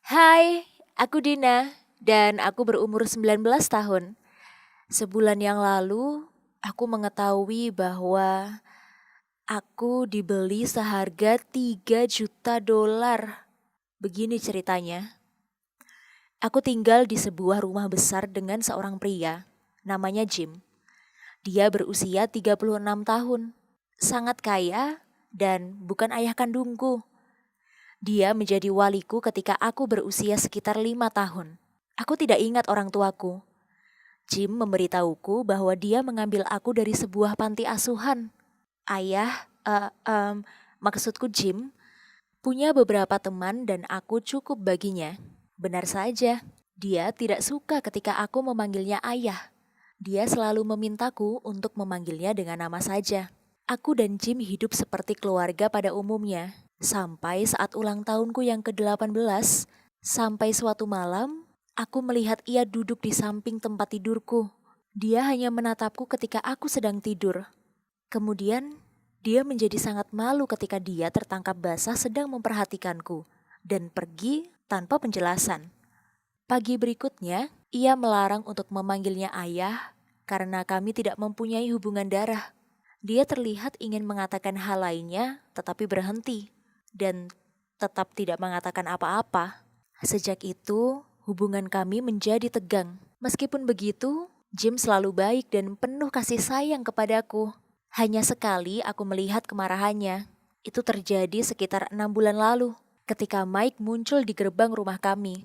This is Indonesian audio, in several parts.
Hai, aku Dina dan aku berumur 19 tahun. Sebulan yang lalu, aku mengetahui bahwa aku dibeli seharga 3 juta dolar. Begini ceritanya. Aku tinggal di sebuah rumah besar dengan seorang pria, namanya Jim. Dia berusia 36 tahun, sangat kaya dan bukan ayah kandungku. Dia menjadi waliku ketika aku berusia sekitar 5 tahun. Aku tidak ingat orang tuaku. Jim memberitahuku bahwa dia mengambil aku dari sebuah panti asuhan. Ayah, maksudku Jim, punya beberapa teman dan aku cukup baginya. Benar saja, dia tidak suka ketika aku memanggilnya ayah. Dia selalu memintaku untuk memanggilnya dengan nama saja. Aku dan Jim hidup seperti keluarga pada umumnya. Sampai saat ulang tahunku yang ke-18, sampai suatu malam, aku melihat ia duduk di samping tempat tidurku. Dia hanya menatapku ketika aku sedang tidur. Kemudian, dia menjadi sangat malu ketika dia tertangkap basah sedang memperhatikanku dan pergi tanpa penjelasan. Pagi berikutnya, ia melarang untuk memanggilnya ayah karena kami tidak mempunyai hubungan darah. Dia terlihat ingin mengatakan hal lainnya, tetapi berhenti dan tetap tidak mengatakan apa-apa. Sejak itu, hubungan kami menjadi tegang. Meskipun begitu, Jim selalu baik dan penuh kasih sayang kepadaku. Hanya sekali aku melihat kemarahannya. Itu terjadi sekitar 6 bulan lalu, ketika Mike muncul di gerbang rumah kami.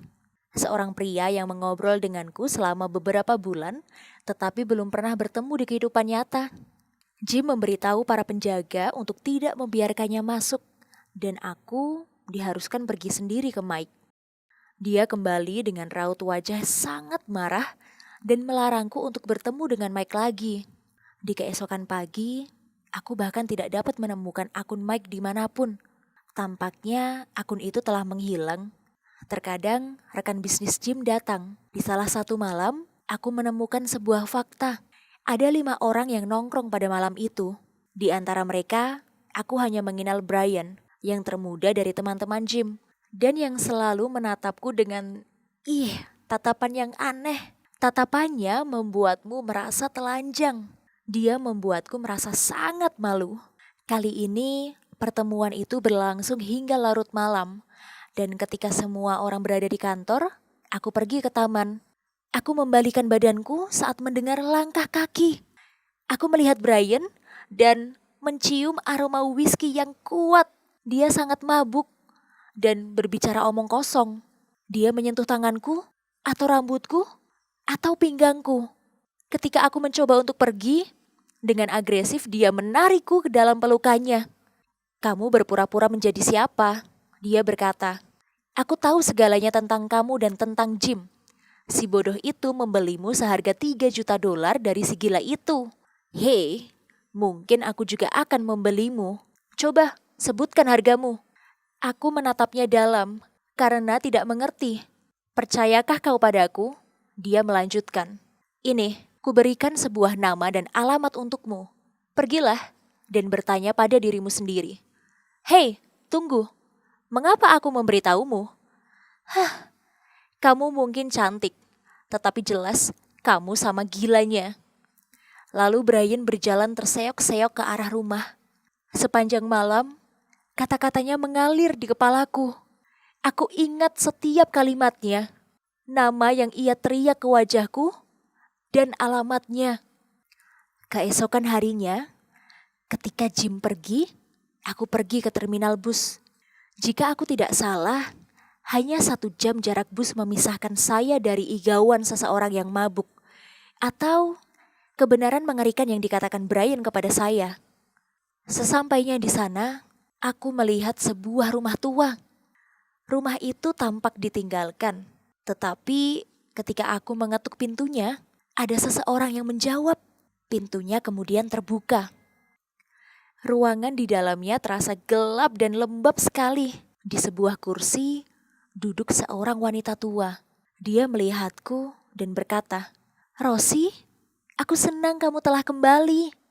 Seorang pria yang mengobrol denganku selama beberapa bulan, tetapi belum pernah bertemu di kehidupan nyata. Jim memberitahu para penjaga untuk tidak membiarkannya masuk, dan aku diharuskan pergi sendiri ke Mike. Dia kembali dengan raut wajah sangat marah dan melarangku untuk bertemu dengan Mike lagi. Di keesokan pagi, aku bahkan tidak dapat menemukan akun Mike dimanapun. Tampaknya akun itu telah menghilang. Terkadang rekan bisnis Jim datang. Di salah satu malam, aku menemukan sebuah fakta. Ada 5 orang yang nongkrong pada malam itu. Di antara mereka, aku hanya mengenal Brian, yang termuda dari teman-teman Jim, dan yang selalu menatapku dengan, tatapan yang aneh. Tatapannya membuatmu merasa telanjang. Dia membuatku merasa sangat malu. Kali ini, pertemuan itu berlangsung hingga larut malam. Dan ketika semua orang berada di kantor, aku pergi ke taman. Aku membalikan badanku saat mendengar langkah kaki. Aku melihat Brian dan mencium aroma whisky yang kuat. Dia sangat mabuk dan berbicara omong kosong. Dia menyentuh tanganku, atau rambutku, atau pinggangku. Ketika aku mencoba untuk pergi, dengan agresif dia menarikku ke dalam pelukannya. "Kamu berpura-pura menjadi siapa?" Dia berkata. "Aku tahu segalanya tentang kamu dan tentang Jim. Si bodoh itu membelimu seharga 3 juta dolar dari si gila itu. Hei, mungkin aku juga akan membelimu. Coba, sebutkan hargamu." Aku menatapnya dalam, karena tidak mengerti. "Percayakah kau padaku?" Dia melanjutkan. "Ini, kuberikan sebuah nama dan alamat untukmu. Pergilah dan bertanya pada dirimu sendiri." "Hei, tunggu. Mengapa aku memberitahumu?" "Kamu mungkin cantik, tetapi jelas kamu sama gilanya." Lalu Brian berjalan terseok-seok ke arah rumah. Sepanjang malam, kata-katanya mengalir di kepalaku. Aku ingat setiap kalimatnya, nama yang ia teriak ke wajahku, dan alamatnya. Keesokan harinya, ketika Jim pergi, aku pergi ke terminal bus. Jika aku tidak salah, hanya 1 jam jarak bus memisahkan saya dari igauan seseorang yang mabuk. Atau kebenaran mengerikan yang dikatakan Brian kepada saya. Sesampainya di sana, aku melihat sebuah rumah tua. Rumah itu tampak ditinggalkan. Tetapi ketika aku mengetuk pintunya, ada seseorang yang menjawab. Pintunya kemudian terbuka. Ruangan di dalamnya terasa gelap dan lembab sekali. Di sebuah kursi, duduk seorang wanita tua. Dia melihatku dan berkata, "Rosie, aku senang kamu telah kembali."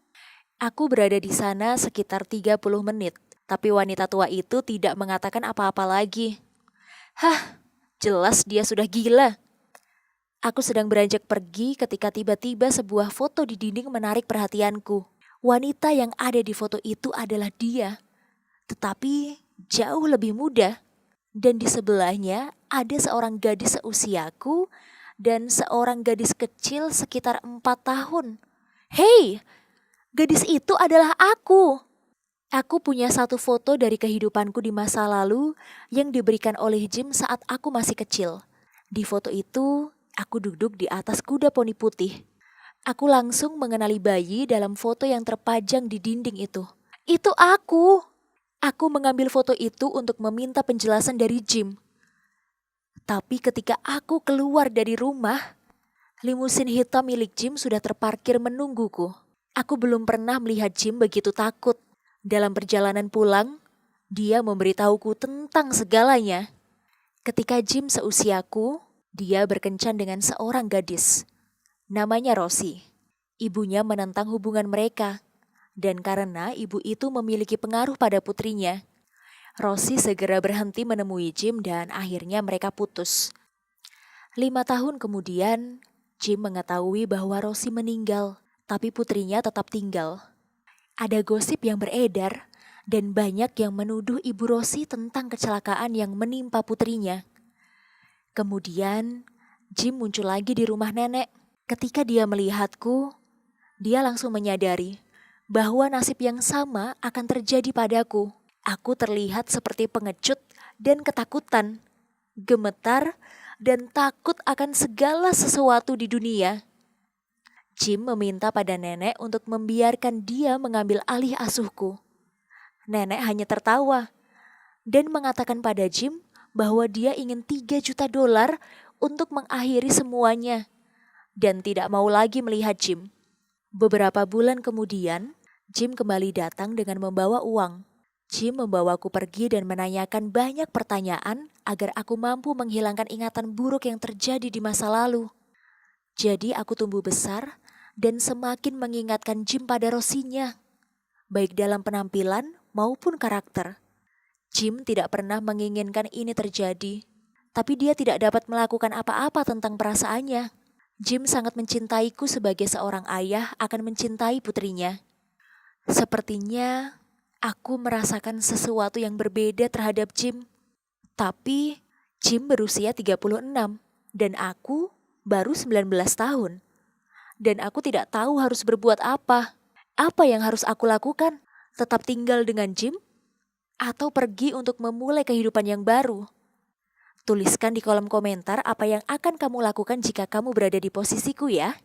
Aku berada di sana sekitar 30 menit, tapi wanita tua itu tidak mengatakan apa-apa lagi. Jelas dia sudah gila. Aku sedang beranjak pergi ketika tiba-tiba sebuah foto di dinding menarik perhatianku. Wanita yang ada di foto itu adalah dia, tetapi jauh lebih muda. Dan di sebelahnya ada seorang gadis seusiaku dan seorang gadis kecil sekitar 4 tahun. Hei, gadis itu adalah aku. Aku punya satu foto dari kehidupanku di masa lalu yang diberikan oleh Jim saat aku masih kecil. Di foto itu, aku duduk di atas kuda poni putih. Aku langsung mengenali bayi dalam foto yang terpajang di dinding itu. Itu aku. Aku mengambil foto itu untuk meminta penjelasan dari Jim. Tapi ketika aku keluar dari rumah, limusin hitam milik Jim sudah terparkir menungguku. Aku belum pernah melihat Jim begitu takut. Dalam perjalanan pulang, dia memberitahuku tentang segalanya. Ketika Jim seusiaku, dia berkencan dengan seorang gadis. Namanya Rosie. Ibunya menentang hubungan mereka. Dan karena ibu itu memiliki pengaruh pada putrinya, Rosie segera berhenti menemui Jim dan akhirnya mereka putus. 5 tahun kemudian, Jim mengetahui bahwa Rosie meninggal, tapi putrinya tetap tinggal. Ada gosip yang beredar dan banyak yang menuduh ibu Rosie tentang kecelakaan yang menimpa putrinya. Kemudian, Jim muncul lagi di rumah nenek. Ketika dia melihatku, dia langsung menyadari bahwa nasib yang sama akan terjadi padaku. Aku terlihat seperti pengecut dan ketakutan, gemetar, dan takut akan segala sesuatu di dunia. Jim meminta pada nenek untuk membiarkan dia mengambil alih asuhku. Nenek hanya tertawa dan mengatakan pada Jim bahwa dia ingin $3 juta untuk mengakhiri semuanya dan tidak mau lagi melihat Jim. Beberapa bulan kemudian, Jim kembali datang dengan membawa uang. Jim membawaku pergi dan menanyakan banyak pertanyaan agar aku mampu menghilangkan ingatan buruk yang terjadi di masa lalu. Jadi aku tumbuh besar dan semakin mengingatkan Jim pada Rosinya, baik dalam penampilan maupun karakter. Jim tidak pernah menginginkan ini terjadi, tapi dia tidak dapat melakukan apa-apa tentang perasaannya. Jim sangat mencintaiku sebagai seorang ayah akan mencintai putrinya. Sepertinya aku merasakan sesuatu yang berbeda terhadap Jim. Tapi Jim berusia 36 dan aku baru 19 tahun. Dan aku tidak tahu harus berbuat apa. Apa yang harus aku lakukan? Tetap tinggal dengan Jim? Atau pergi untuk memulai kehidupan yang baru? Tuliskan di kolom komentar apa yang akan kamu lakukan jika kamu berada di posisiku ya.